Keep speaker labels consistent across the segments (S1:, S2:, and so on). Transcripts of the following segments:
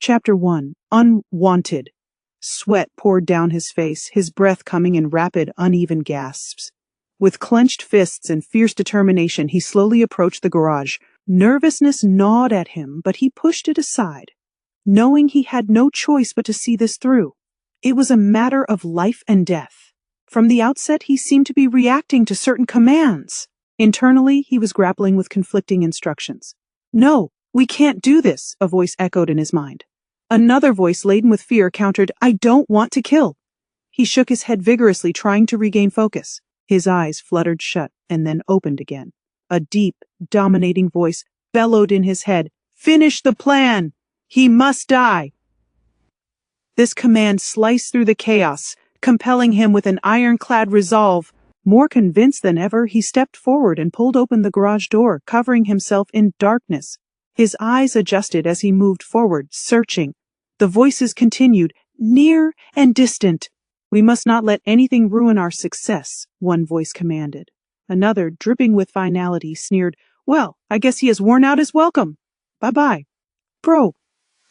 S1: Chapter 1. Unwanted. Sweat poured down his face, his breath coming in rapid, uneven gasps. With clenched fists and fierce determination, he slowly approached the garage. Nervousness gnawed at him, but he pushed it aside, knowing he had no choice but to see this through. It was a matter of life and death. From the outset, he seemed to be reacting to certain commands. Internally, he was grappling with conflicting instructions. "No, we can't do this," a voice echoed in his mind. Another voice laden with fear countered, "I don't want to kill." He shook his head vigorously, trying to regain focus. His eyes fluttered shut and then opened again. A deep, dominating voice bellowed in his head, "Finish the plan! He must die!" This command sliced through the chaos, compelling him with an ironclad resolve. More convinced than ever, he stepped forward and pulled open the garage door, covering himself in darkness. His eyes adjusted as he moved forward, searching. The voices continued, near and distant. "We must not let anything ruin our success," one voice commanded. Another, dripping with finality, sneered, "Well, I guess he has worn out his welcome. Bye-bye. Bro,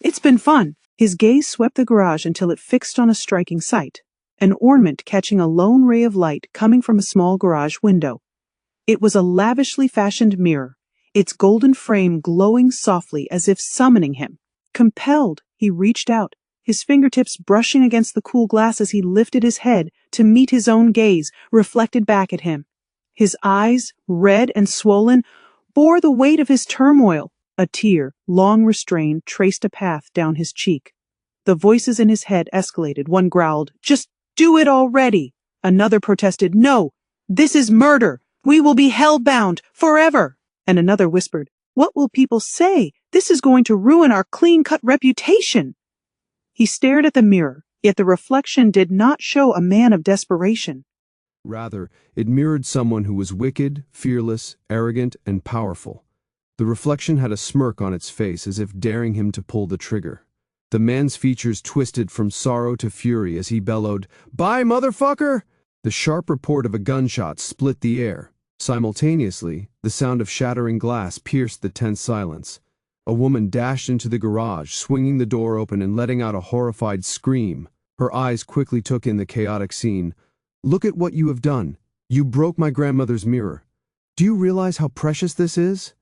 S1: it's been fun." His gaze swept the garage until it fixed on a striking sight, an ornament catching a lone ray of light coming from a small garage window. It was a lavishly fashioned mirror, its golden frame glowing softly as if summoning him. Compelled, he reached out, his fingertips brushing against the cool glass as he lifted his head to meet his own gaze, reflected back at him. His eyes, red and swollen, bore the weight of his turmoil. A tear, long restrained, traced a path down his cheek. The voices in his head escalated. One growled, "Just do it already!" Another protested, "No, this is murder! We will be hell-bound forever!" And another whispered, "What will people say? This is going to ruin our clean-cut reputation!" He stared at the mirror, yet the reflection did not show a man of desperation.
S2: Rather, it mirrored someone who was wicked, fearless, arrogant, and powerful. The reflection had a smirk on its face as if daring him to pull the trigger. The man's features twisted from sorrow to fury as he bellowed, "Bye, motherfucker!" The sharp report of a gunshot split the air. Simultaneously, the sound of shattering glass pierced the tense silence. A woman dashed into the garage, swinging the door open and letting out a horrified scream. Her eyes quickly took in the chaotic scene. "Look at what you have done. You broke my grandmother's mirror. Do you realize how precious this is?"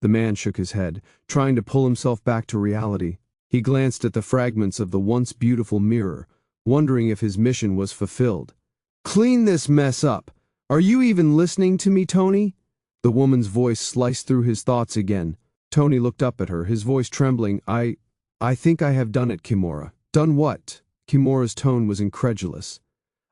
S2: The man shook his head, trying to pull himself back to reality. He glanced at the fragments of the once beautiful mirror, wondering if his mission was fulfilled. "Clean this mess up! Are you even listening to me, Tony?" The woman's voice sliced through his thoughts again. Tony looked up at her, his voice trembling. I think I have done it, Kimura." "Done what?" Kimura's tone was incredulous.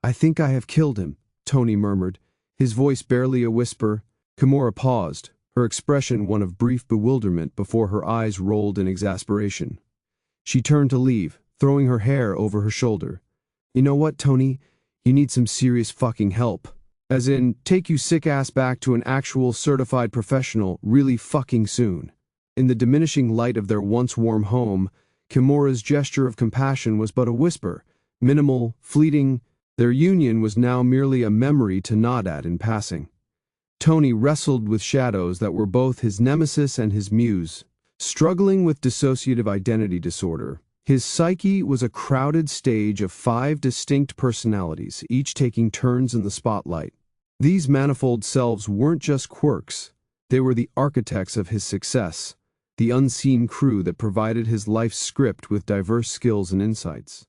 S2: "I think I have killed him," Tony murmured, his voice barely a whisper. Kimura paused, her expression one of brief bewilderment before her eyes rolled in exasperation. She turned to leave, throwing her hair over her shoulder. "You know what, Tony? You need some serious fucking help. As in, take you sick ass back to an actual certified professional really fucking soon." In the diminishing light of their once warm home, Kimura's gesture of compassion was but a whisper, minimal, fleeting. Their union was now merely a memory to nod at in passing. Tony wrestled with shadows that were both his nemesis and his muse. Struggling with dissociative identity disorder, his psyche was a crowded stage of 5 distinct personalities, each taking turns in the spotlight. These manifold selves weren't just quirks, they were the architects of his success, the unseen crew that provided his life's script with diverse skills and insights.